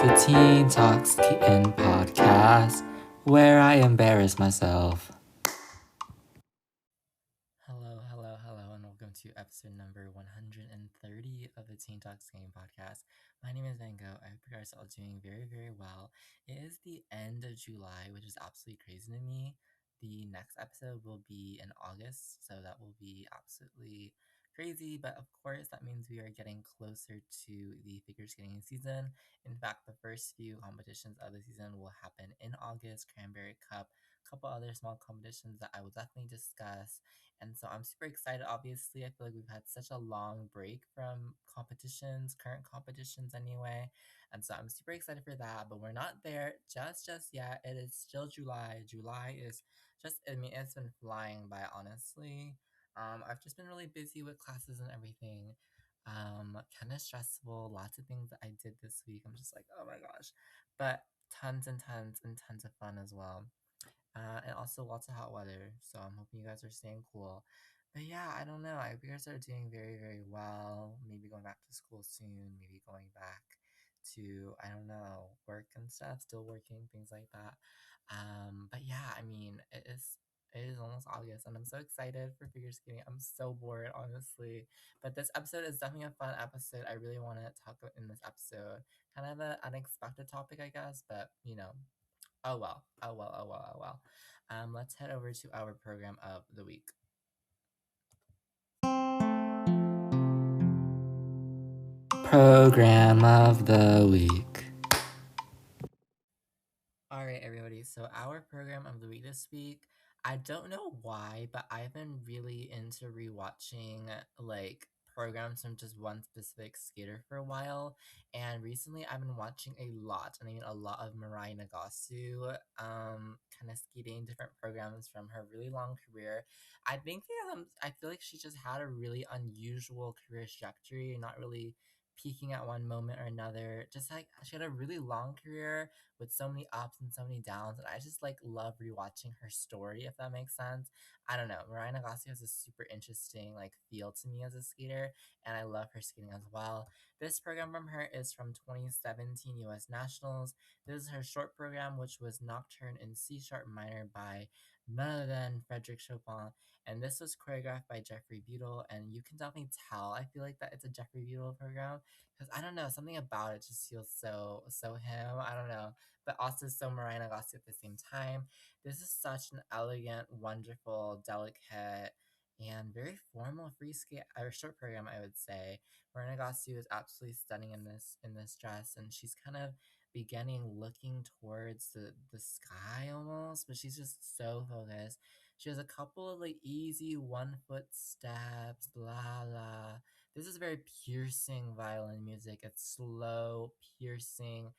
the Teen Talks Kitten podcast, where I embarrass myself. Hello, and welcome to episode number 130 of the Teen Talks Game podcast. My name is Van Gogh. I hope you guys are all doing very, very well. It is the end of July, which is absolutely crazy to me. The next episode will be in August, so that will be absolutely crazy. But of course, that means we are getting closer to the figure skating season. In fact, the first few competitions of the season will happen in August, Cranberry Cup, a couple other small competitions that I will definitely discuss. And so I'm super excited. Obviously, I feel like we've had such a long break from competitions, current competitions anyway. And so I'm super excited for that, but we're not there just yet. It is still July. July is just, I mean, it's been flying by, honestly. I've just been really busy with classes and everything. Kind of stressful, lots of things that I did this week. I'm just like, oh my gosh. But tons and tons and tons of fun as well. And also lots of hot weather. So I'm hoping you guys are staying cool. But yeah, I don't know. I hope you guys are doing very, very well. Maybe going back to school soon. Maybe going back to, I don't know, work and stuff. Still working, things like that. But yeah, I mean, it is almost August, and I'm so excited for figure skating. I'm so bored, honestly. But this episode is definitely a fun episode. I really want to talk in this episode. Kind of an unexpected topic, I guess, but oh well, oh well, oh well, oh well. Let's head over to our program of the week. Program of the week. All right, everybody. So our program of the week this week, I don't know why, but I've been really into rewatching like programs from just one specific skater for a while. And recently I've been watching a lot, and I mean a lot of Mirai Nagasu, kind of skating different programs from her really long career. I think I feel like she just had a really unusual career trajectory, not really peaking at one moment or another. Just like she had a really long career with so many ups and so many downs, and I just like love rewatching her story, if that makes sense. I don't know. Mariah Nagase has a super interesting like feel to me as a skater, and I love her skating as well. This program from her is from 2017 U.S. Nationals. This is her short program, which was Nocturne in C sharp minor by none other than Frederick Chopin, and this was choreographed by Jeffrey Buell. And you can definitely tell. I feel like that it's a Jeffrey Buell program because I don't know, something about it just feels so him. I don't know, but also so Mariah Nagase at the same time. This is such an elegant, wonderful, delicate, and very formal free skate or short program, I would say. Mariah Nagase is absolutely stunning in this dress, and she's kind of beginning looking towards the sky almost, but she's just so focused. She has a couple of like easy 1 foot steps, la la. This is very piercing violin music. It's slow, piercing,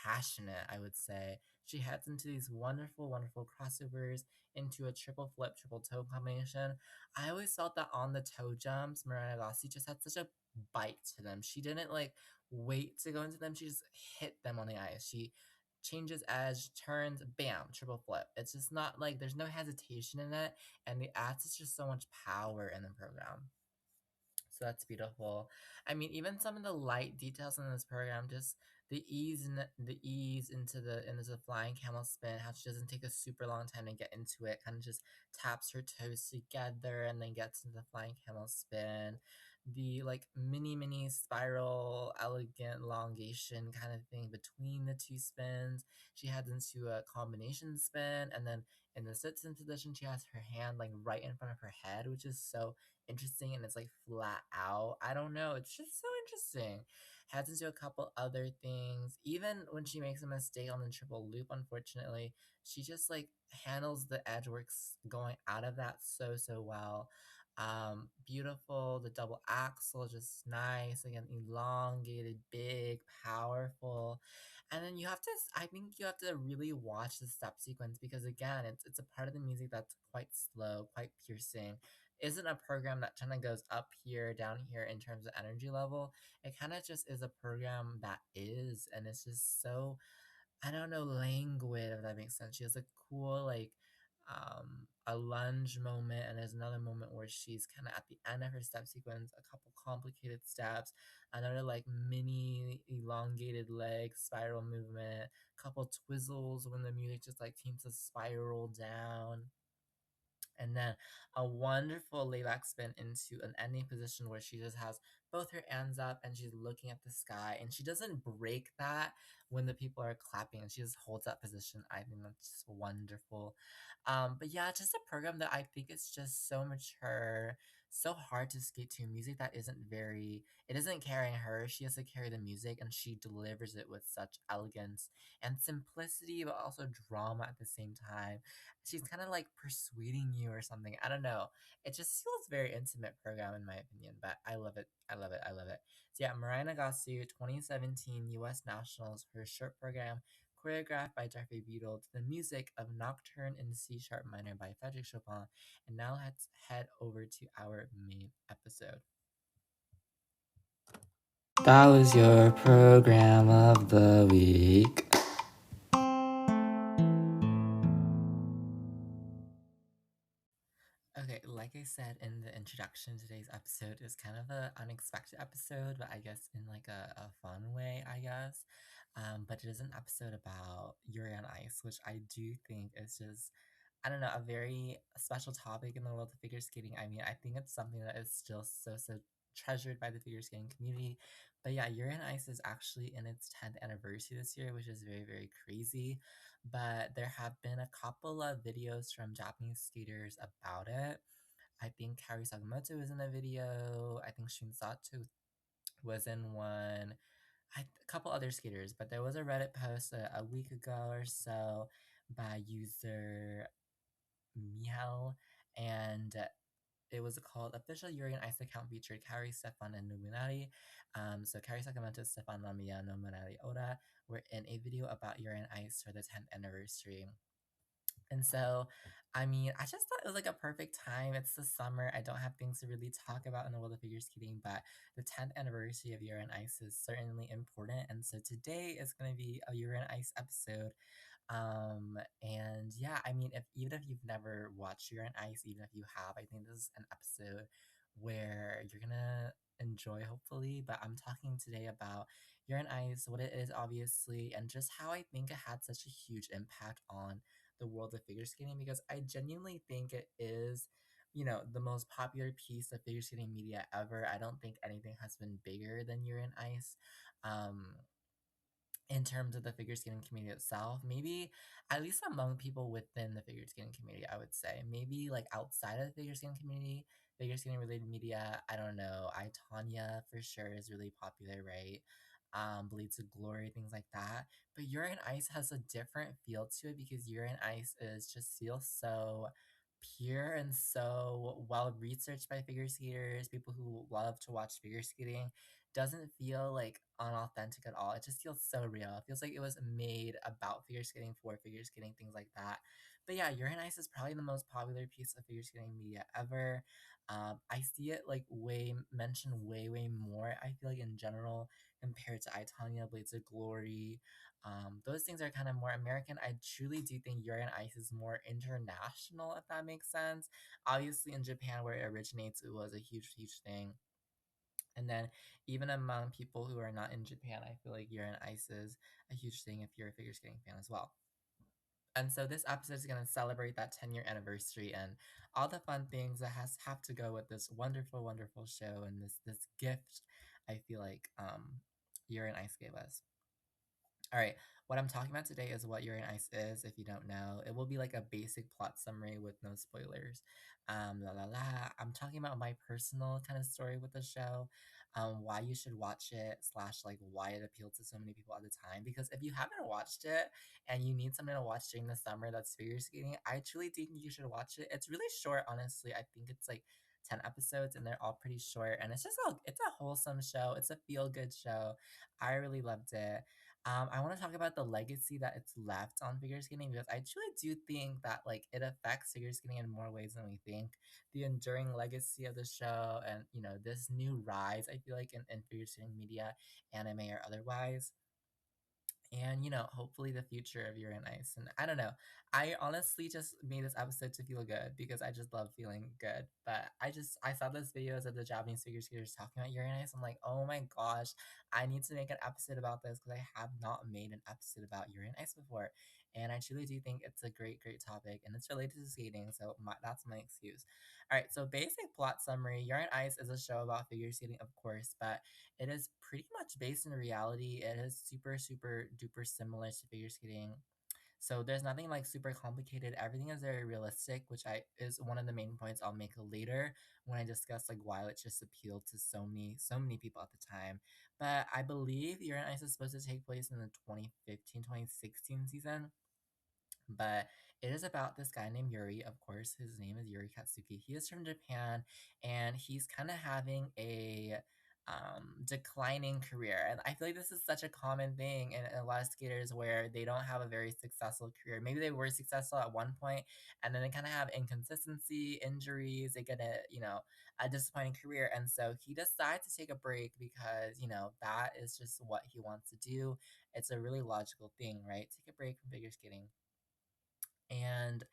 passionate, I would say. She heads into these wonderful, wonderful crossovers into a triple flip, triple toe combination. I always felt that on the toe jumps, Mariah Agassi just had such a bite to them. She didn't like wait to go into them, she just hit them on the ice. She changes edge, turns, bam, triple flip. It's just not like there's no hesitation in it, and the adds is just so much power in the program. So that's beautiful. I mean, even some of the light details in this program, just the ease into the flying camel spin, how she doesn't take a super long time to get into it, kind of just taps her toes together and then gets into the flying camel spin. The like mini spiral, elegant elongation kind of thing between the two spins. She heads into a combination spin, and then in the sit-in position, she has her hand like right in front of her head, which is so interesting, and it's like flat out. I don't know. It's just so interesting. Heads into a couple other things. Even when she makes a mistake on the triple loop, unfortunately, she just like handles the edge works going out of that so well. Beautiful. The double axle, just nice. Again, elongated, big, powerful. And then I think you have to really watch the step sequence because again, it's a part of the music that's quite slow, quite piercing, isn't a program that kind of goes up here, down here in terms of energy level. It kind of just is a program that is, and it's just so, I don't know, languid, if that makes sense. She has a cool, like, a lunge moment, and there's another moment where she's kind of at the end of her step sequence, a couple complicated steps, another like mini elongated leg spiral movement, couple twizzles when the music just like seems to spiral down, and then a wonderful layback spin into an ending position where she just has both her hands up and she's looking at the sky, and she doesn't break that when the people are clapping, and she just holds that position. I think that's just wonderful. But yeah, just a program that I think is just so mature, so hard to skate to, music that isn't very, it isn't carrying her, she has to carry the music, and she delivers it with such elegance and simplicity, but also drama at the same time. She's kind of like persuading you or something. I don't know. It just feels very intimate program in my opinion, but I love it. I love it. I love it. So yeah, Mariah Nagasu, 2017 U.S. Nationals, her short program, choreographed by Jeffrey Beadle to the music of Nocturne in C sharp minor by Frédéric Chopin. And now let's head over to our main episode. That was your program of the week. Okay, like I said in the introduction, today's episode is kind of an unexpected episode, but I guess in like a fun way, I guess. But it is an episode about Yuri on Ice, which I do think is just, I don't know, a very special topic in the world of figure skating. I mean, I think it's something that is still so treasured by the figure skating community. But yeah, Yuri on Ice is actually in its 10th anniversary this year, which is very crazy. But there have been a couple of videos from Japanese skaters about it. I think Kari Sakamoto was in a video. I think Shun Sato was in one. A couple other skaters, but there was a Reddit post a week ago or so by user Miel, and it was called Official Yuri on Ice account featured Kari, Stefan, and Nominari. So Kari Sakamoto, Stefan Lamia, Nominari Oda were in a video about Yuri on Ice for the 10th anniversary. And so, I mean, I just thought it was like a perfect time. It's the summer. I don't have things to really talk about in the world of figure skating, but the 10th anniversary of Yuri on Ice is certainly important. And so today is going to be a Yuri on Ice episode. And yeah, I mean, if even if you've never watched Yuri on Ice, even if you have, I think this is an episode where you're gonna enjoy, hopefully. But I'm talking today about Yuri on Ice, what it is, obviously, and just how I think it had such a huge impact on the world of figure skating, because I genuinely think it is, the most popular piece of figure skating media ever. I don't think anything has been bigger than Yuri on Ice. Um, in terms of the figure skating community itself, maybe at least among people within the figure skating community, I would say. Maybe like outside of the figure skating community, figure skating related media, I don't know. I Tanya for sure is really popular, right? Blades of Glory, things like that. But Yuri on Ice has a different feel to it because Yuri on Ice is just feels so pure and so well researched by figure skaters, people who love to watch figure skating. Doesn't feel like unauthentic at all. It just feels so real. It feels like it was made about figure skating for figure skating, things like that. But yeah, Yuri on Ice is probably the most popular piece of figure skating media ever. I see it like way mentioned way more. I feel like in general compared to I, Tanya, Blades of Glory. Those things are kind of more American. I truly do think Yuri on Ice is more international, if that makes sense. Obviously, in Japan, where it originates, it was a huge thing. And then even among people who are not in Japan, I feel like Yuri on Ice is a huge thing if you're a figure skating fan as well. And so this episode is going to celebrate that 10-year anniversary and all the fun things that have to go with this wonderful show and this gift I feel like Yuri on Ice gave us. All right, what I'm talking about today is what Yuri on Ice is. If you don't know, it will be like a basic plot summary with no spoilers. La la la. I'm talking about my personal kind of story with the show, why you should watch it, slash like why it appealed to so many people at the time. Because if you haven't watched it and you need something to watch during the summer that's figure skating, I truly think you should watch it. It's really short, honestly. I think it's like 10 episodes and they're all pretty short, and it's a wholesome show. It's a feel good show. I really loved it. I want to talk about the legacy that it's left on figure skating because I truly do think that like it affects figure skating in more ways than we think. The enduring legacy of the show and this new rise I feel like in figure skating media, anime or otherwise. and hopefully the future of Yuri on Ice. And I don't know, I honestly just made this episode to feel good because I just love feeling good. But I saw this videos of the Japanese figure skaters talking about Yuri on Ice. I'm like, oh my gosh, I need to make an episode about this because I have not made an episode about Yuri on Ice before. And I truly do think it's a great topic, and it's related to skating, so that's my excuse. All right, so basic plot summary: Yuri on Ice is a show about figure skating, of course, but it is pretty much based in reality. It is super duper similar to figure skating. So there's nothing like super complicated. Everything is very realistic, which I is one of the main points I'll make later when I discuss like why it just appealed to so many people at the time. But I believe Yuri on Ice is supposed to take place in the 2015-2016 season, but it is about this guy named Yuri. Of course, his name is Yuri Katsuki. He is from Japan, and he's kind of having a declining career. And I feel like this is such a common thing in a lot of skaters where they don't have a very successful career. Maybe they were successful at one point, and then they kind of have inconsistency, injuries. They get a disappointing career, and so he decides to take a break because that is just what he wants to do. It's a really logical thing, right? Take a break from figure skating. And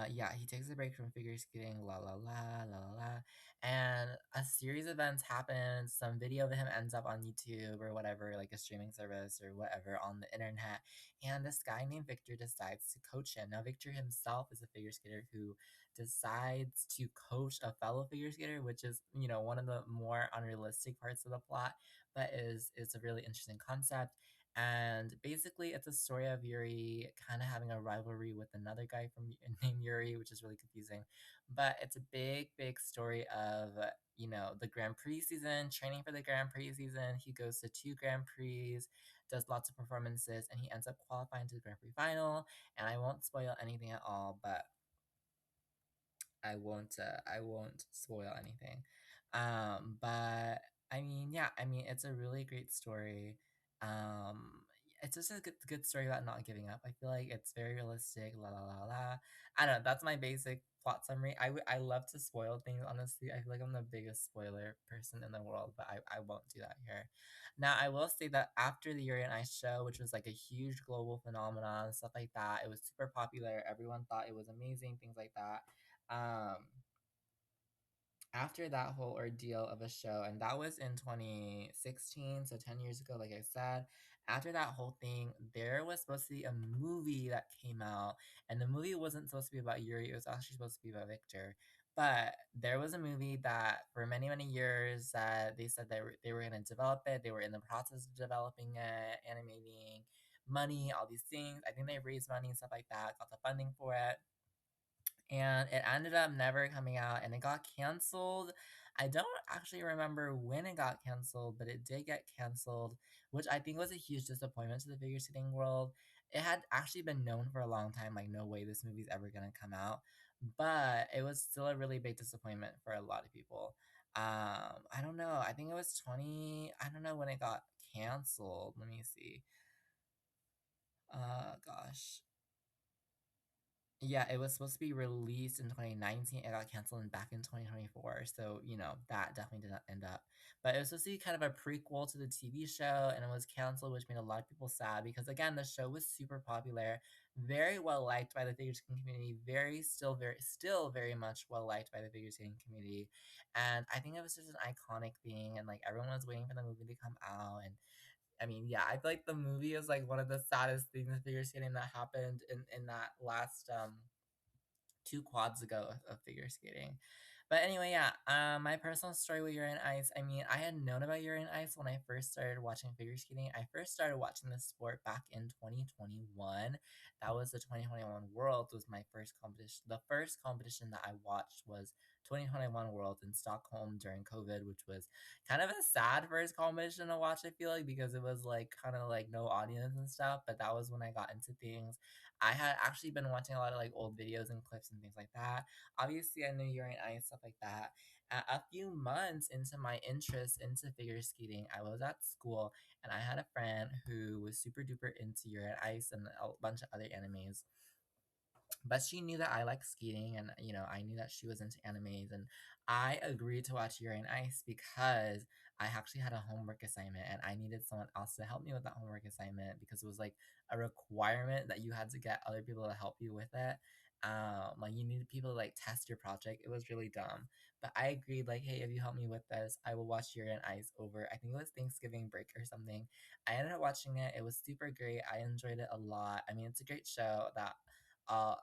yeah, he takes a break from figure skating, la la la la la la, and a series of events happen. Some video of him ends up on YouTube or whatever, like a streaming service or whatever on the internet. And this guy named Victor decides to coach him. Now, Victor himself is a figure skater who decides to coach a fellow figure skater, which is one of the more unrealistic parts of the plot, but is a really interesting concept. And basically, it's a story of Yuri kind of having a rivalry with another guy from named Yuri, which is really confusing. But it's a big story of the Grand Prix season, training for the Grand Prix season. He goes to two Grand Prix, does lots of performances, and he ends up qualifying to the Grand Prix final. And I won't spoil anything at all, but I won't spoil anything. But I mean, yeah, I mean it's a really great story. Um it's just a good story about not giving up. I feel like it's very realistic, la la la la. I don't know, that's my basic plot summary. I love to spoil things, honestly. I feel like I'm the biggest spoiler person in the world, but I won't do that here. Now I will say that after the Yuri on Ice show, which was like a huge global phenomenon, stuff like that, it was super popular. Everyone thought it was amazing, things like that. um After that whole ordeal of a show, and that was in 2016, so 10 years ago, like I said. After that whole thing, there was supposed to be a movie that came out, and the movie wasn't supposed to be about Yuri, it was actually supposed to be about Victor. But there was a movie that for many years that they said they were going to develop it. They were in the process of developing it, animating, money, all these things. I think they raised money and stuff like that, got the funding for it, and it ended up never coming out, and it got canceled. I don't actually remember when it got canceled, but it did get canceled, which I think was a huge disappointment to the figure skating world. It had actually been known for a long time, like, no way this movie's ever gonna come out. But it was still a really big disappointment for a lot of people. I don't know. I think it was 20. I don't know when it got canceled. Let me see. Gosh. Yeah, it was supposed to be released in 2019. It got canceled back in 2024. So, that definitely did not end up. But it was supposed to be kind of a prequel to the TV show, and it was canceled, which made a lot of people sad because, again, the show was super popular, very well liked by the figure skating community, still very much well liked by the figure skating community. And I think it was just an iconic thing, and like everyone was waiting for the movie to come out. And I mean, yeah, I feel like the movie is like one of the saddest things in figure skating that happened in that last two quads ago of figure skating. But anyway, yeah, my personal story with Yuri on Ice. I mean, I had known about Yuri on Ice when I first started watching figure skating. I first started watching this sport back in 2021. That was the 2021 Worlds was my first competition. The first competition that I watched was 2021 Worlds in Stockholm during COVID, which was kind of a sad first competition to watch, I feel like, because it was like kind of like no audience and stuff. But that was when I got into things. I had actually been watching a lot of like old videos and clips and things like that. Obviously, I knew Yuri on Ice, stuff like that. A few months into my interest into figure skating, I was at school, and I had a friend who was super duper into Yuri on Ice and a bunch of other animes. But she knew that I like skating, and I knew that she was into animes, and I agreed to watch Yuri on Ice because I actually had a homework assignment, and I needed someone else to help me with that homework assignment because it was like a requirement that you had to get other people to help you with it. Like you needed people to like test your project. It was really dumb, but I agreed. Like, hey, if you help me with this, I will watch Yuri on Ice over. I think it was Thanksgiving break or something. I ended up watching it. It was super great. I enjoyed it a lot. I mean, it's a great show that I'll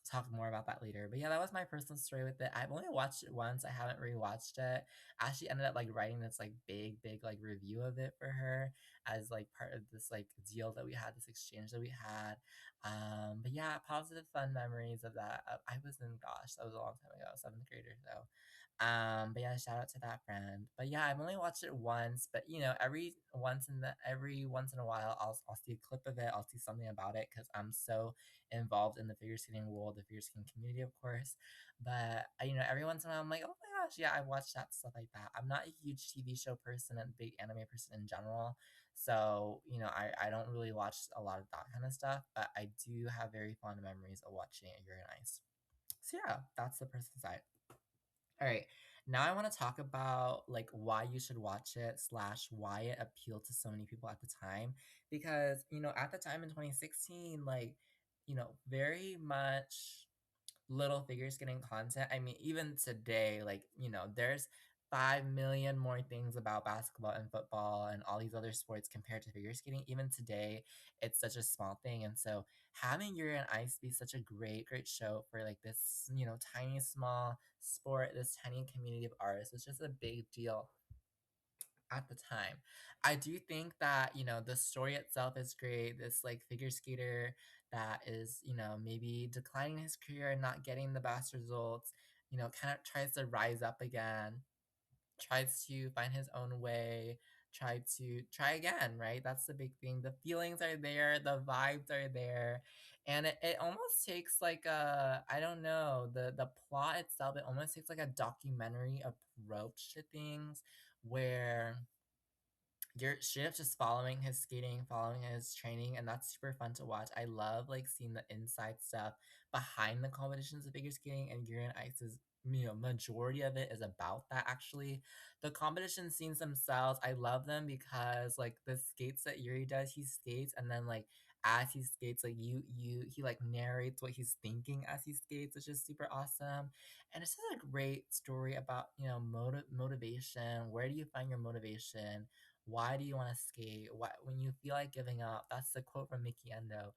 talk more about that later. But yeah, that was my personal story with it. I've only watched it once. I haven't rewatched it. I actually ended up like writing this like big like review of it for her as like part of this like deal that we had, this exchange that we had. But yeah, positive fun memories of that. I was in, gosh, that was a long time ago, seventh grader. So but yeah, shout out to that friend. But yeah, I've only watched it once, but every once in a while, I'll see a clip of it. I'll see something about it because I'm so involved in the figure skating world, the figure skating community, of course. But every once in a while, I'm like, oh my gosh, yeah, I watched that stuff like that. I'm not a huge TV show person and big anime person in general, so I don't really watch a lot of that kind of stuff. But I do have very fond memories of watching Yuri on Ice. So yeah, that's the person side. All right. Now I want to talk about like why you should watch it slash why it appealed to so many people at the time. Because, at the time in 2016, like, very much little figures getting content. I mean, even today, like, there's 5 million more things about basketball and football and all these other sports compared to figure skating. Even today, it's such a small thing. And so having Yuri on Ice be such a great show for like this, tiny, small sport, this tiny community of artists was just a big deal at the time. I do think that, the story itself is great. This like figure skater that is, maybe declining his career and not getting the best results, kind of tries to rise up again, tries to find his own way, try again, right? That's the big thing. The feelings are there, the vibes are there. And it almost takes like a, I don't know, the plot itself, it almost takes like a documentary approach to things where you're straight up just following his skating, following his training, and that's super fun to watch. I love like seeing the inside stuff behind the competitions of figure skating, and Yuri and Ice's majority of it is about that actually. The competition scenes themselves, I love them because like the skates that Yuri does, he skates and then like as he skates, like he like narrates what he's thinking as he skates, which is super awesome. And it's just a great story about motivation. Where do you find your motivation? Why do you want to skate? Why, when you feel like giving up, that's the quote from Mickey Endo.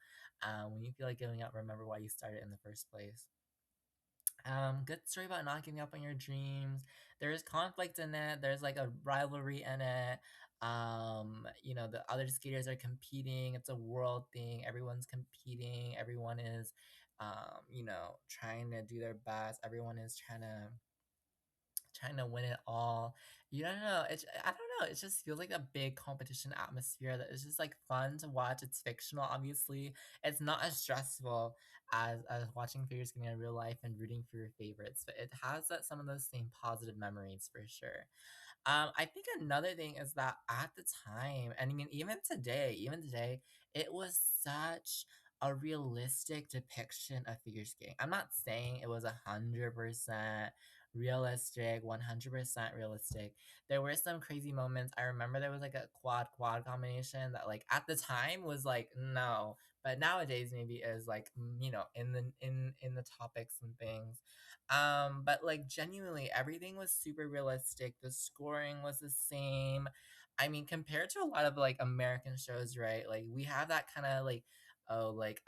When you feel like giving up, remember why you started in the first place. Good story about not giving up on your dreams. There's conflict in it. There's like a rivalry in it. The other skaters are competing. It's a world thing. Everyone's competing. Everyone is, trying to do their best. Everyone is trying to win it all. You don't know. I don't know. It just feels like a big competition atmosphere that is just like fun to watch. It's fictional, obviously. It's not as stressful as watching figure skating in real life and rooting for your favorites, but it has some of those same positive memories for sure. I think another thing is that at the time, and I mean even today, it was such a realistic depiction of figure skating. I'm not saying it was 100% realistic, 100% realistic. There were some crazy moments. I remember there was like a quad combination that like at the time was like no, but nowadays maybe is like in the topics and things. But like genuinely, everything was super realistic. The scoring was the same. I mean, compared to a lot of like American shows, right? Like we have that kind of like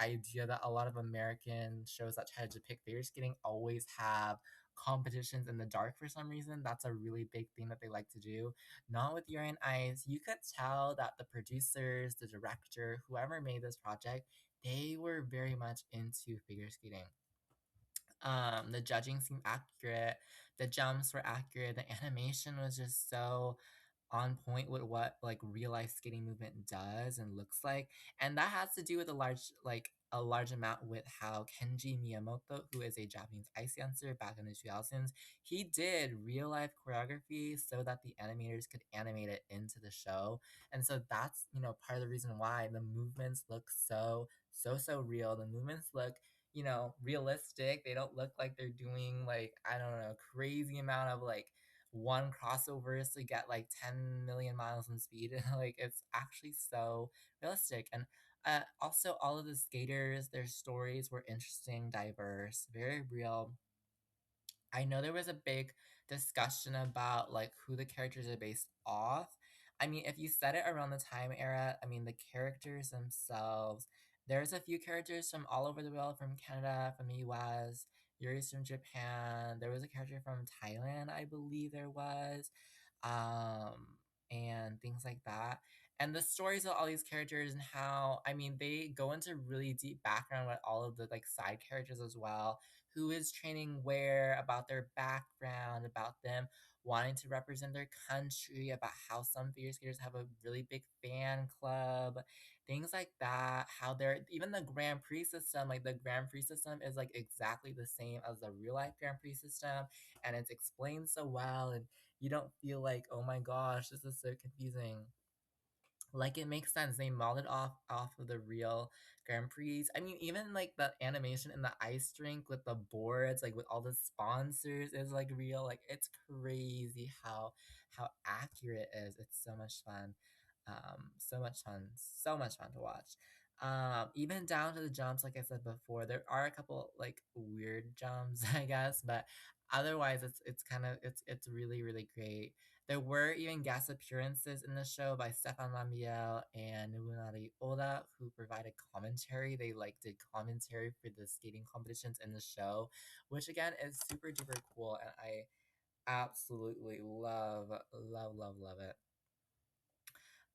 idea that a lot of American shows that try to depict figure skating always have competitions in the dark for some reason. That's a really big thing that they like to do. Not with Yuri on Ice. You could tell that the producers, the director, whoever made this project, they were very much into figure skating. The judging seemed accurate, the jumps were accurate, the animation was just so on point with what like real life skating movement does and looks like. And that has to do with a large like a large amount with how Kenji Miyamoto, who is a Japanese ice dancer back in the 2000s, he did real life choreography so that the animators could animate it into the show. And so that's, part of the reason why the movements look so real. The movements look, realistic. They don't look like they're doing like, I don't know, crazy amount of like one crossovers to get like 10 million miles in speed. Like it's actually so realistic. And also all of the skaters, their stories were interesting, diverse, very real. I know there was a big discussion about like who the characters are based off. I mean, if you set it around the time era, I mean, the characters themselves, there's a few characters from all over the world, from Canada, from the US, Yuri's from Japan. There was a character from Thailand, I believe there was, um, and things like that. And the stories of all these characters and how, I mean, they go into really deep background with all of the like side characters as well, who is training where, about their background, about them wanting to represent their country, about how some figure skaters have a really big fan club, things like that. How they're even the Grand Prix system, like the Grand Prix system is like exactly the same as the real life Grand Prix system, and it's explained so well, and you don't feel like, oh my gosh, this is so confusing. Like it makes sense. They modeled off of the real Grand Prix. I mean, even like the animation in the ice rink with the boards, like with all the sponsors, is like real. Like it's crazy how accurate it is. It's so much fun. So much fun. So much fun to watch. Even down to the jumps, like I said before, there are a couple like weird jumps, I guess, but otherwise it's kind of it's really great. There were even guest appearances in the show by Stefan Lambiel and Nobunari Oda, who provided commentary. They like did commentary for the skating competitions in the show, which again is super duper cool, and I absolutely love it.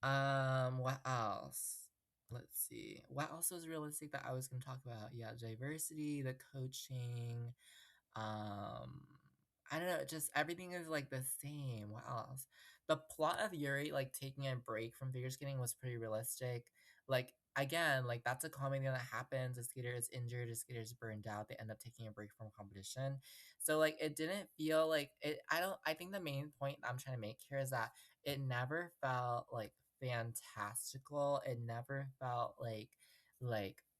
What else? Let's see. What else was realistic that I was gonna talk about? Yeah, diversity, the coaching, um, I don't know, just everything is like the same. What else? The plot of Yuri like taking a break from figure skating was pretty realistic. Like again, like that's a common thing that happens. A skater is injured, a skater is burned out, they end up taking a break from competition. So like it didn't feel like it I think the main point I'm trying to make here is that it never felt like fantastical. It never felt like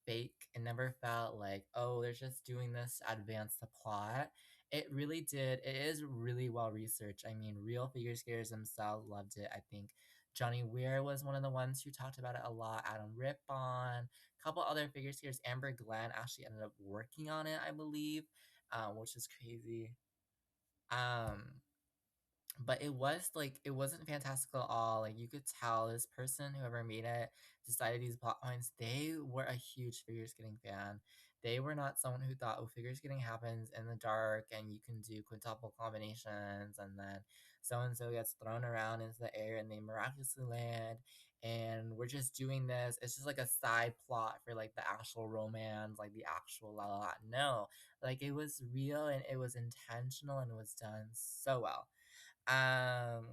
fake. It never felt like, oh, they're just doing this to advance the plot. It really did. It is really well researched. I mean, real figure skaters themselves loved it. I think Johnny Weir was one of the ones who talked about it a lot. Adam Rippon, a couple other figure skaters. Amber Glenn actually ended up working on it, I believe, which is crazy. Um, but it was like it wasn't fantastical at all. Like you could tell this person, whoever made it, decided these plot points. They were a huge figure skating fan. They were not someone who thought, oh, figure skating happens in the dark and you can do quintuple combinations and then so and so gets thrown around into the air and they miraculously land and we're just doing this. It's just like a side plot for like the actual romance, like the actual la la la. No, like it was real and it was intentional and it was done so well. um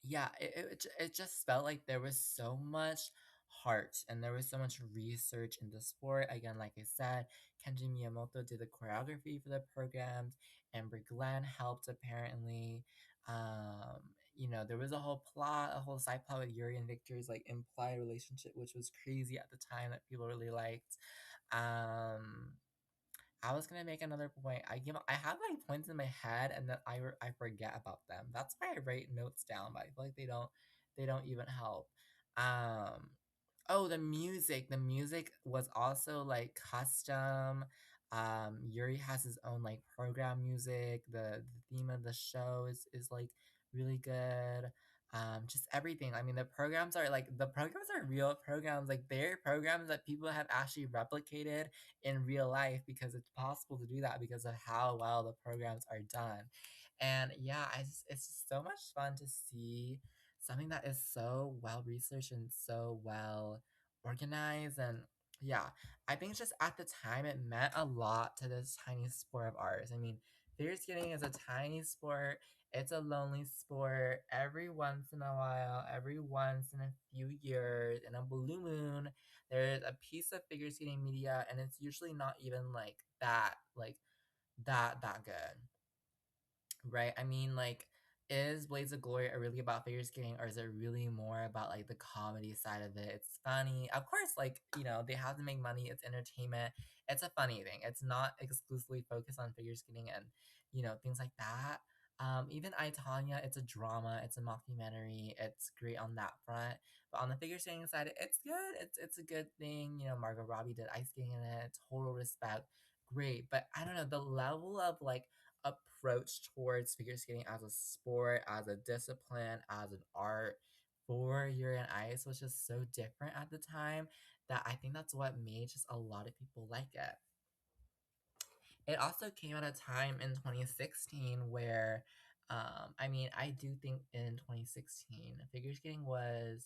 yeah, it just felt like there was so much heart and there was so much research in the sport. Again, like I said, Kenji Miyamoto did the choreography for the programs, Amber Glenn helped apparently. um there was a whole plot, a whole side plot with Yuri and Victor's like implied relationship, which was crazy at the time, that people really liked. um I was gonna make another point. I have like points in my head and then I forget about them. That's why I write notes down, but I feel like they don't even help. Um oh, the music. The music was also like custom. Yuri has his own like program music. The theme of the show is like really good. Just everything. I mean, the programs are real programs. Like they're programs that people have actually replicated in real life because it's possible to do that because of how well the programs are done. And yeah, it's just so much fun to see something that is so well researched and so well organized. And yeah, I think just at the time it meant a lot to this tiny sport of ours. I mean, figure skating is a tiny sport. It's a lonely sport. Every once in a while, every once in a few years, in a blue moon, there's a piece of figure skating media, and it's usually not even like that good, right? I mean, like, is Blades of Glory really about figure skating, or is it really more about like the comedy side of it? It's funny, of course. Like, they have to make money. It's entertainment. It's a funny thing. It's not exclusively focused on figure skating and things like that. Even I, Tanya, it's a drama. It's a mockumentary. It's great on that front. But on the figure skating side, it's good. It's a good thing. Margot Robbie did ice skating in it. Total respect. Great. But I don't know, the level of like approach towards figure skating as a sport, as a discipline, as an art for Yuri on Ice was just so different at the time that I think that's what made just a lot of people like it. It also came at a time in 2016 where, I mean, I do think in 2016, figure skating was,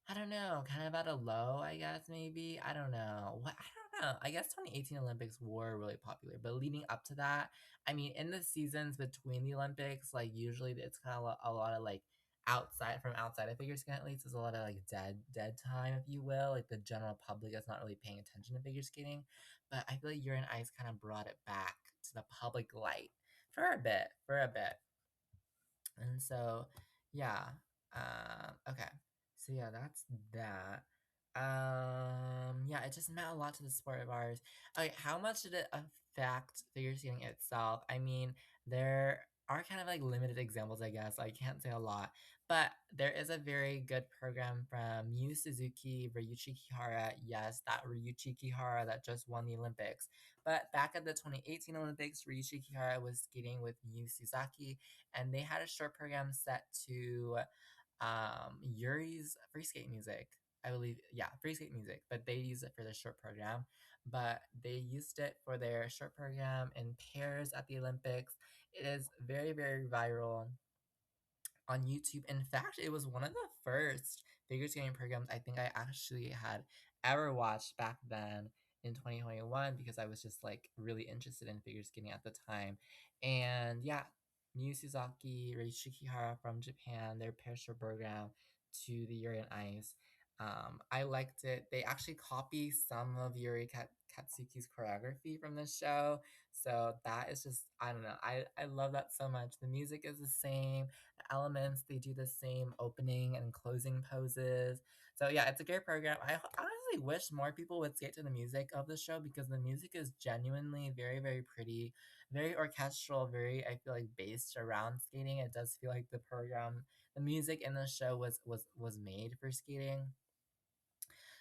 I don't know, kind of at a low, I guess, maybe. I don't know. I don't know. I guess 2018 Olympics were really popular, but leading up to that, I mean, in the seasons between the Olympics, like usually it's kind of a lot of like outside of figure skating at least, there's a lot of like dead time, if you will. Like the general public is not really paying attention to figure skating, but I feel like Urine Ice kind of brought it back to the public light for a bit. And so, yeah. Okay. So yeah, that's that. Yeah, it just meant a lot to the sport of ours. Okay, how much did it affect figure skating itself? I mean, there are kind of like limited examples, I guess. I can't say a lot, but there is a very good program from Yu Suzuki, Ryuichi Kihara. Yes, that Ryuichi Kihara that just won the Olympics. But back at the 2018 Olympics, Ryuichi Kihara was skating with Yu Suzuki, and they had a short program set to Yuri's free skate music. I believe, yeah, free skate music, but they used it for the short program. But they used it for their short program in pairs at the Olympics. It is very, very viral on YouTube. In fact, it was one of the first figure skating programs I think I actually had ever watched back then in 2021 because I was just like really interested in figure skating at the time. And yeah, Miyu Suzuki, Rei Shikihara from Japan, their pair short program to the Yuri on Ice. I liked it. They actually copy some of Katsuki's choreography from the show. So that is just, I don't know. I love that so much. The music is the same, the elements, they do the same opening and closing poses. So yeah, it's a great program. I honestly wish more people would skate to the music of the show because the music is genuinely very, very pretty, very orchestral, very, I feel like, based around skating. It does feel like the music in the show was made for skating.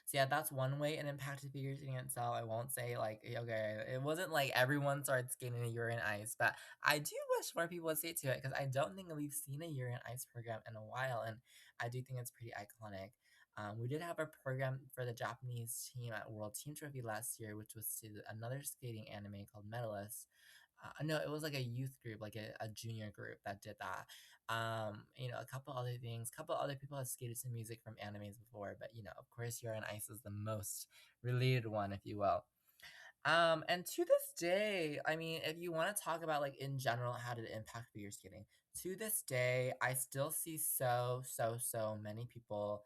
So yeah, that's one way it impacted figure skating itself. I won't say like okay, it wasn't like everyone started skating a Yuri on Ice, but I do wish more people would skate to it because I don't think we've seen a Yuri on Ice program in a while, and I do think it's pretty iconic. We did have a program for the Japanese team at World Team Trophy last year, which was to another skating anime called Medalist. No, it was like a youth group, like a junior group that did that. A couple other things, couple other people have skated to music from animes before, but of course, You're on Ice is the most related one, if you will. And to this day, I mean, if you want to talk about like in general, how did it impact figure skating? To this day, I still see so many people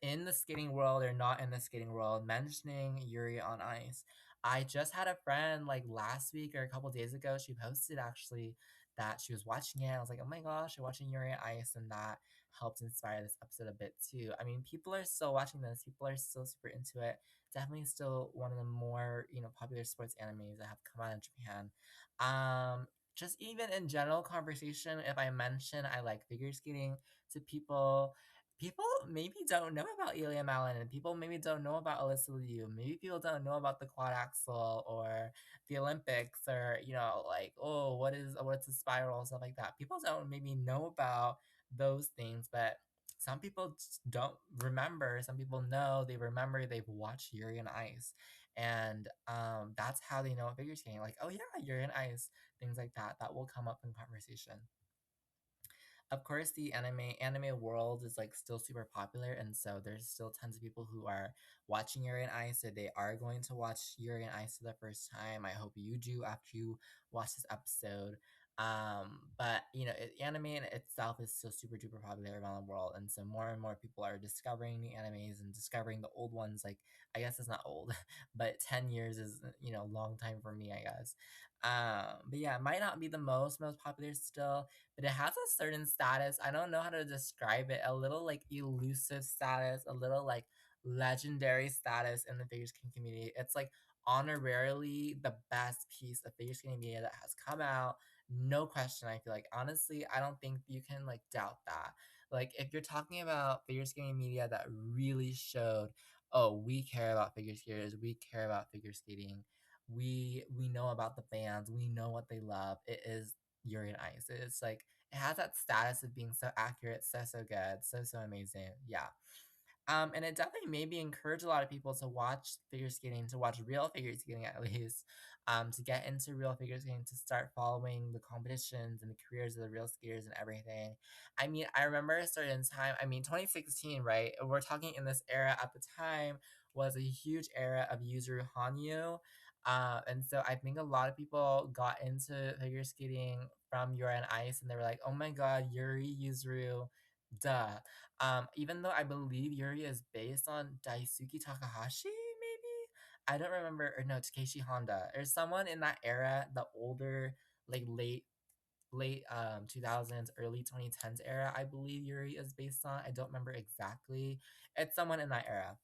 in the skating world or not in the skating world mentioning Yuri on Ice. I just had a friend like last week or a couple days ago. She posted actually that she was watching it. I was like, oh my gosh, you're watching Yuri on Ice, and that helped inspire this episode a bit too. I mean, people are still watching this. People are still super into it. Definitely still one of the more popular sports animes that have come out in Japan. Just even in general conversation, if I mention I like figure skating to people, people maybe don't know about Ilya Malin, and people maybe don't know about Alyssa Liu. Maybe people don't know about the quad axel or the Olympics, or like, oh, what's a spiral, stuff like that. People don't maybe know about those things, but some people just don't remember. Some people know, they remember, they've watched Yuri on Ice. And that's how they know figure skating. Like, oh yeah, Yuri on Ice, things like that. That will come up in conversation. Of course, the anime world is like still super popular, and so there's still tons of people who are watching Yuri on Ice, or they are going to watch Yuri on Ice for the first time. I hope you do after you watch this episode. But you know, anime in itself is still super duper popular around the world, and so more and more people are discovering new animes and discovering the old ones. Like, I guess it's not old, but 10 years is, you know, a long time for me, I guess. But yeah, it might not be the most popular still, but it has a certain status. I don't know how to describe it. A little like elusive status, a little like legendary status in the figure skating community. It's like honorarily the best piece of figure skating media that has come out, no question. I feel like, honestly, I don't think you can like doubt that. Like, if you're talking about figure skating media that really showed, oh, we care about figure skaters, we care about figure skating, we know about the fans, we know what they love, it is Yuri on Ice. It's like, it has that status of being so accurate, so good, so amazing. Yeah. And it definitely maybe encourage a lot of people to watch figure skating, to watch real figure skating at least, to get into real figure skating, to start following the competitions and the careers of the real skaters and everything. I mean, I remember a certain time, I mean, 2016, right? We're talking in this era at the time was a huge era of Yuzuru Hanyu. And so I think a lot of people got into figure skating from Yuri on Ice, and they were like, oh my god, Yuri, Yuzuru, duh. Even though I believe Yuri is based on Daisuke Takahashi, maybe? I don't remember, or no, Takeshi Honda. There's someone in that era, the older, like late 2000s, early 2010s era, I believe Yuri is based on. I don't remember exactly. It's someone in that era.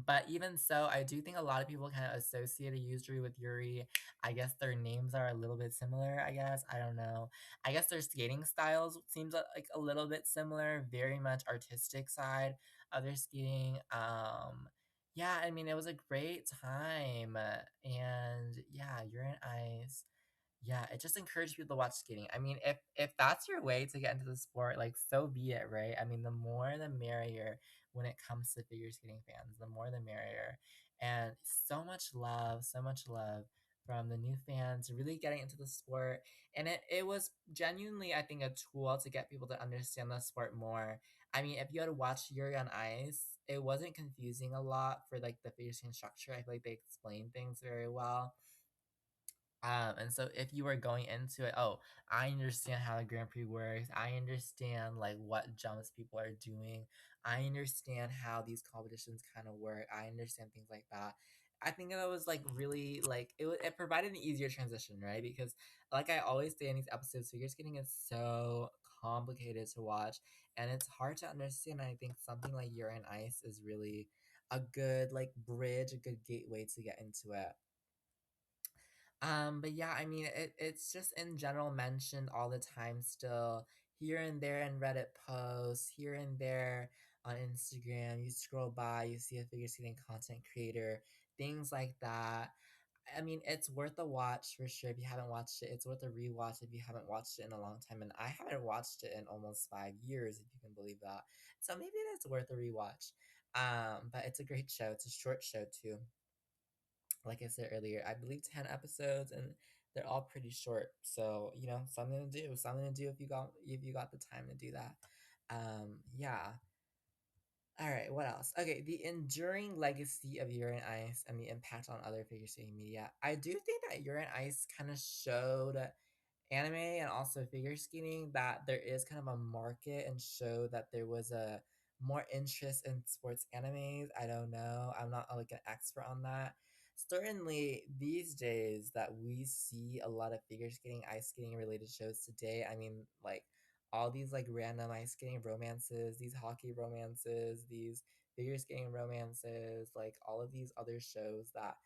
But even so, I do think a lot of people kind of associate a Yuzuri with Yuri. I guess their names are a little bit similar, I guess. I don't know. I guess their skating styles seems like a little bit similar, very much artistic side of their skating. Yeah, I mean, it was a great time. And yeah, Yuri on Ice. Yeah, it just encouraged people to watch skating. I mean, if that's your way to get into the sport, like, so be it, right? I mean, the more the merrier when it comes to figure skating fans, the more the merrier. And so much love from the new fans really getting into the sport. And it was genuinely, I think, a tool to get people to understand the sport more. I mean, if you had watched Yuri on Ice, it wasn't confusing a lot for like the figure skating structure. I feel like they explained things very well. And so if you were going into it, oh, I understand how the Grand Prix works. I understand like what jumps people are doing. I understand how these competitions kind of work. I understand things like that. I think that was like really like it provided an easier transition, right? Because like I always say in these episodes, figure skating is so complicated to watch and it's hard to understand. I think something like Yuri on Ice is really a good like bridge, a good gateway to get into it. But yeah, I mean, it's just in general mentioned all the time still, here and there in Reddit posts, here and there on Instagram. You scroll by, you see a figure skating content creator, things like that. I mean, it's worth a watch for sure if you haven't watched it. It's worth a rewatch if you haven't watched it in a long time. And I haven't watched it in almost 5 years, if you can believe that. So maybe it's worth a rewatch. But it's a great show. It's a short show too, like I said earlier, I believe 10 episodes and they're all pretty short. So, you know, something to do if you got the time to do that. Yeah. All right, what else? Okay, the enduring legacy of Yuri on Ice and the impact on other figure skating media. I do think that Yuri on Ice kind of showed anime and also figure skating that there is kind of a market and show that there was a more interest in sports animes. I don't know. I'm not like an expert on that. Certainly these days that we see a lot of figure skating, ice skating related shows today. I mean, like all these like random ice skating romances, these hockey romances, these figure skating romances, like all of these other shows that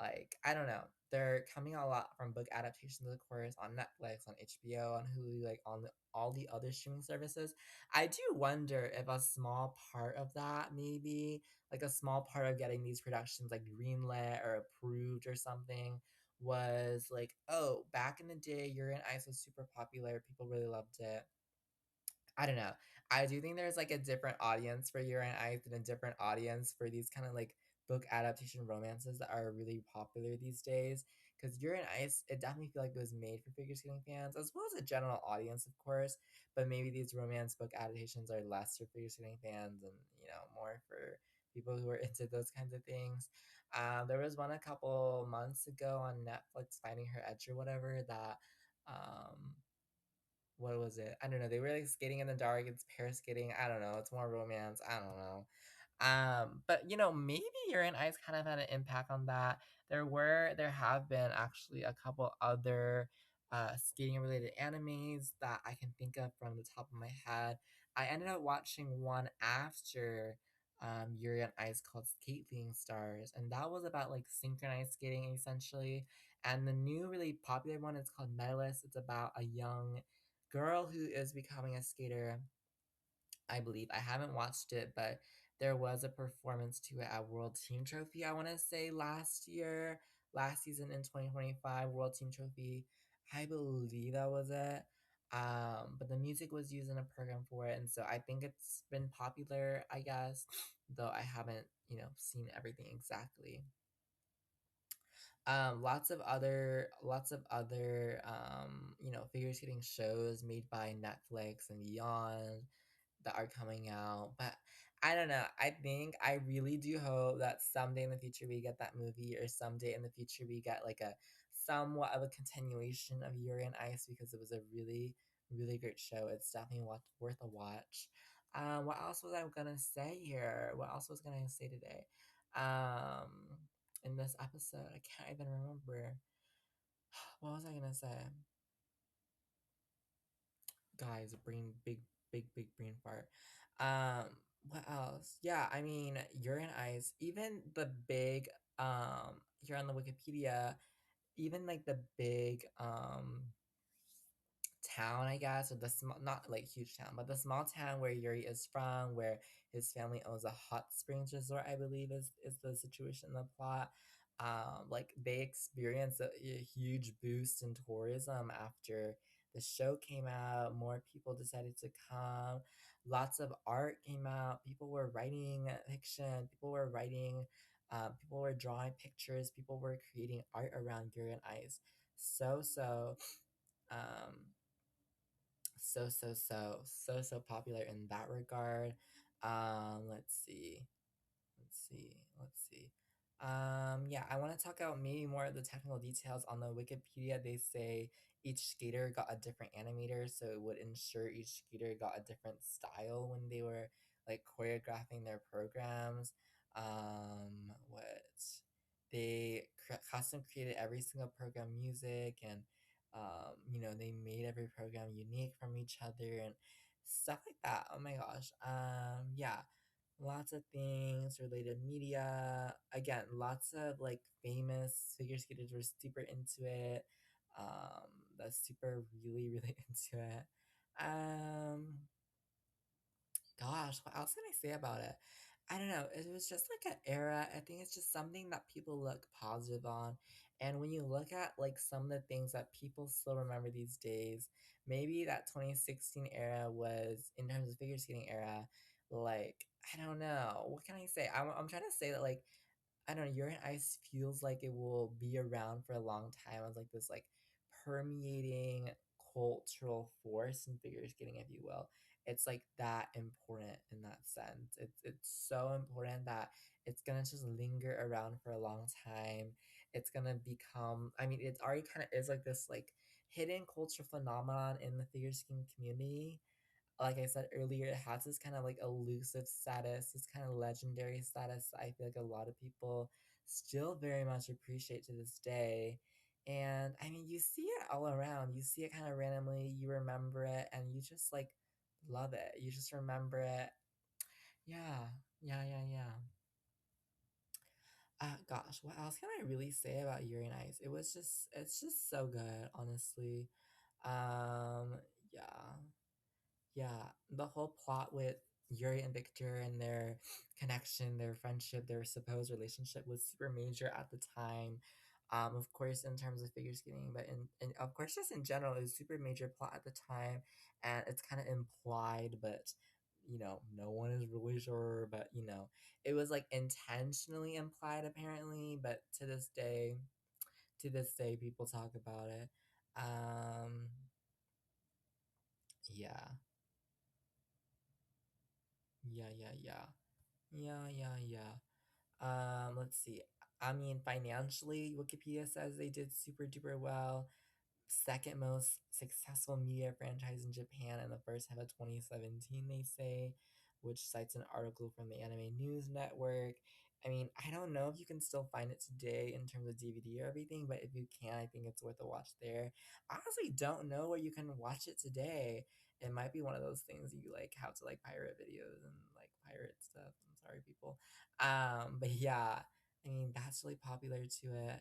like I don't know. They're coming out a lot from book adaptations, of course, on Netflix, on HBO, on Hulu, like on all the other streaming services. I do wonder if a small part of that, maybe like a small part of getting these productions like greenlit or approved or something, was like, oh, back in the day, Yuri and Ice was super popular. People really loved it. I don't know. I do think there's like a different audience for Yuri on Ice and a different audience for these kind of like book adaptation romances that are really popular these days. Because Yuri on Ice, it definitely feel like it was made for figure skating fans as well as a general audience, of course. But maybe these romance book adaptations are less for figure skating fans and more for people who are into those kinds of things. There was one a couple months ago on Netflix, Finding Her Edge or whatever, that um what was it? I don't know. They were like skating in the dark. It's pair skating. I don't know. It's more romance. I don't know. But maybe Yuri and Ice kind of had an impact on that. There have been actually a couple other skating related animes that I can think of from the top of my head. I ended up watching one after Yuri on Ice called Skateboarding Stars, and that was about like synchronized skating essentially. And the new really popular one is called Medalist. It's about a young girl who is becoming a skater. I believe I haven't watched it, but there was a performance to it at World Team Trophy. I want to say last season in 2025 World Team Trophy. I believe that was it. But the music was used in a program for it, and so I think it's been popular. I guess, though I haven't seen everything exactly. Lots of other figure skating shows made by Netflix and beyond that are coming out. But I don't know. I think I really do hope that someday in the future we get that movie, or someday in the future we get like a somewhat of a continuation of Yuri and Ice, because it was a really, really great show. It's definitely worth a watch. What else was I gonna say here? What else was gonna say today? In this episode, I can't even remember. What was I gonna say? Guys, brain big brain fart. Um, what else? Yeah, I mean, Urine Ice, even the big here on the Wikipedia, even like the big town, I guess, or the small, not like huge town, but the small town where Yuri is from, where his family owns a hot springs resort, I believe is the situation in the plot. Like they experienced a huge boost in tourism after the show came out. More people decided to come. Lots of art came out. People were writing fiction. People were drawing pictures. People were creating art around Yuri and Ice. So um so popular in that regard. Let's see. Let's see. Yeah, I want to talk about maybe more of the technical details on the Wikipedia. They say each skater got a different animator, so it would ensure each skater got a different style when they were like choreographing their programs. What they custom created every single program music, and they made every program unique from each other and stuff like that. Oh my gosh. Yeah, lots of things related media. Again, lots of like famous figure skaters were super into it. That's super really really into it. Um, Gosh, what else can I say about it? I don't know. It was just like an era. I think it's just something that people look positive on. And when you look at like some of the things that people still remember these days, maybe that 2016 era was, in terms of figure skating era, like, I don't know. What can I say? I'm trying to say that like, I don't know, Urine Ice feels like it will be around for a long time as like this like permeating cultural force in figure skating, if you will. It's like that important in that sense. It's so important that it's gonna just linger around for a long time. It's gonna become, I mean, it already kind of is like this like hidden culture phenomenon in the figure skating community. Like I said earlier, it has this kind of like elusive status, this kind of legendary status that I feel like a lot of people still very much appreciate to this day. And I mean, you see it all around. You see it kind of randomly, you remember it, and you just like love it. You just remember it. Yeah, yeah. Gosh, what else can I really say about Yuri and Ice? It's just so good, honestly. Um, yeah. Yeah, the whole plot with Yuri and Victor and their connection, their friendship, their supposed relationship was super major at the time. Of course, in terms of figure skating, but in of course, just in general, it was super major plot at the time, and it's kind of implied, but no one is really sure. But it was like intentionally implied, apparently. But to this day, people talk about it. Um, yeah, yeah. Yeah. Let's see. I mean, financially, Wikipedia says they did super duper well. second most successful media franchise in Japan in the first half of 2017, they say, which cites an article from the Anime News Network. I mean, I don't know if you can still find it today in terms of DVD or everything, but if you can, I think it's worth a watch there. I honestly don't know where you can watch it today. It might be one of those things you like have to like pirate videos and like pirate stuff. I'm sorry, people. But yeah, I mean that's really popular to it.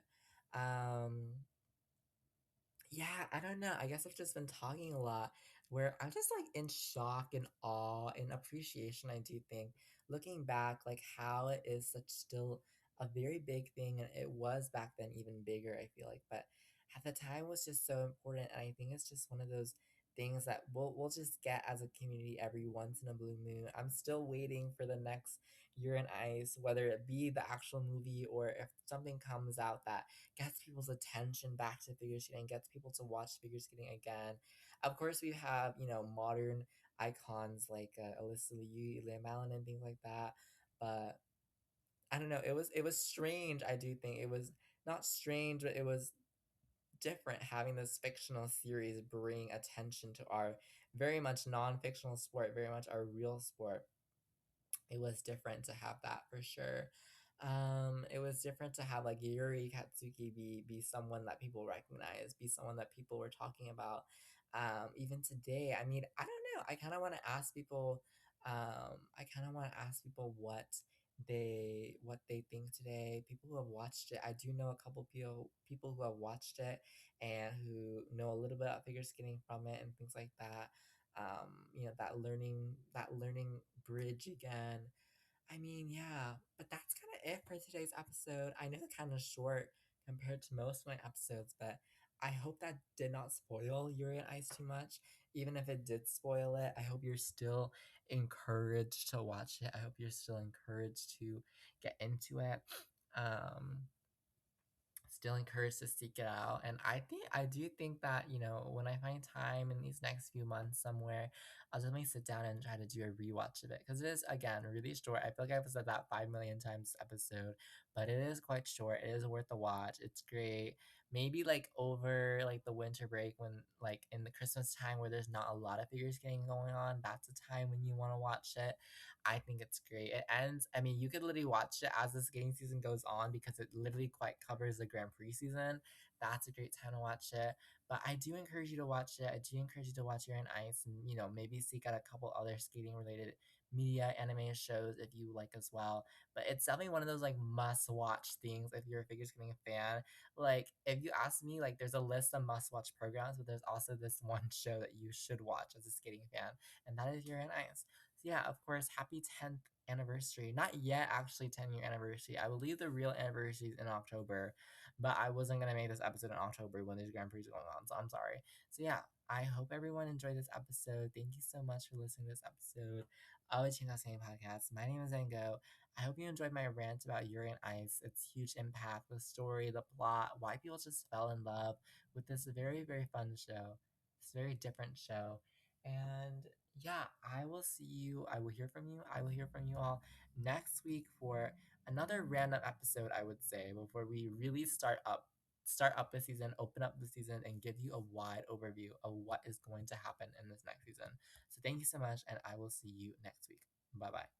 Yeah, I don't know. I guess I've just been talking a lot where I'm just like in shock and awe and appreciation, I do think. Looking back, like how it is such still a very big thing and it was back then even bigger, I feel like. But at the time was just so important and I think it's just one of those things that we'll just get as a community every once in a blue moon. I'm still waiting for the next Year in Ice, whether it be the actual movie or if something comes out that gets people's attention back to figure skating, gets people to watch figure skating again. Of course, we have, you know, modern icons like Alyssa Liu, Liam Allen, and things like that. But I don't know. It was strange. I do think it was not strange, but it was different having this fictional series bring attention to our very much non-fictional sport, very much our real sport. It was different to have that for sure. It was different to have like Yuri Katsuki be someone that people recognize, be someone that people were talking about. Even today, I mean, I don't know. I kind of want to ask people. I kind of want to ask people what they think today. People who have watched it. I do know a couple people who have watched it and who know a little bit about figure skating from it and things like that. You know, that learning bridge again. I mean, yeah, but that's kind of it for today's episode. I know it's kind of short compared to most of my episodes, but I hope that did not spoil Yuri on Ice too much. Even if it did spoil it, I hope you're still encouraged to watch it. I hope you're still encouraged to get into it. Um, Still encouraged to seek it out. And I do think that, you know, when I find time in these next few months somewhere, I'll definitely sit down and try to do a rewatch of it. Because it is, again, really short. I feel like I've said that 5 million times this episode, but it is quite short. It is worth a watch. It's great. Maybe like over like the winter break when like in the Christmas time where there's not a lot of figures getting going on, that's a time when you want to watch it. I think it's great. It ends, I mean, you could literally watch it as the skating season goes on because it literally quite covers the Grand Prix season. That's a great time to watch it. But I do encourage you to watch it. I do encourage you to watch You're in Ice and, you know, maybe seek out a couple other skating related media anime shows if you like as well. But it's definitely one of those like must watch things if you're a figure skating fan. Like if you ask me, like there's a list of must watch programs, but there's also this one show that you should watch as a skating fan, and that is You're in Ice. So yeah, of course, happy 10th anniversary. Not yet actually 10-year anniversary. I believe the real anniversary is in October, but I wasn't gonna make this episode in October when there's Grand Prix going on, so I'm sorry. So yeah, I hope everyone enjoyed this episode. Thank you so much for listening to this episode of the Chainsaw Singing Podcast. My name is Engo. I hope you enjoyed my rant about Yuri on Ice, its huge impact, the story, the plot, why people just fell in love with this very, very fun show. This very different show. And yeah, I will see you. I will hear from you. I will hear from you all next week for another random episode, I would say, before we really start up the season, open up the season, and give you a wide overview of what is going to happen in this next season. So thank you so much, and I will see you next week. Bye bye.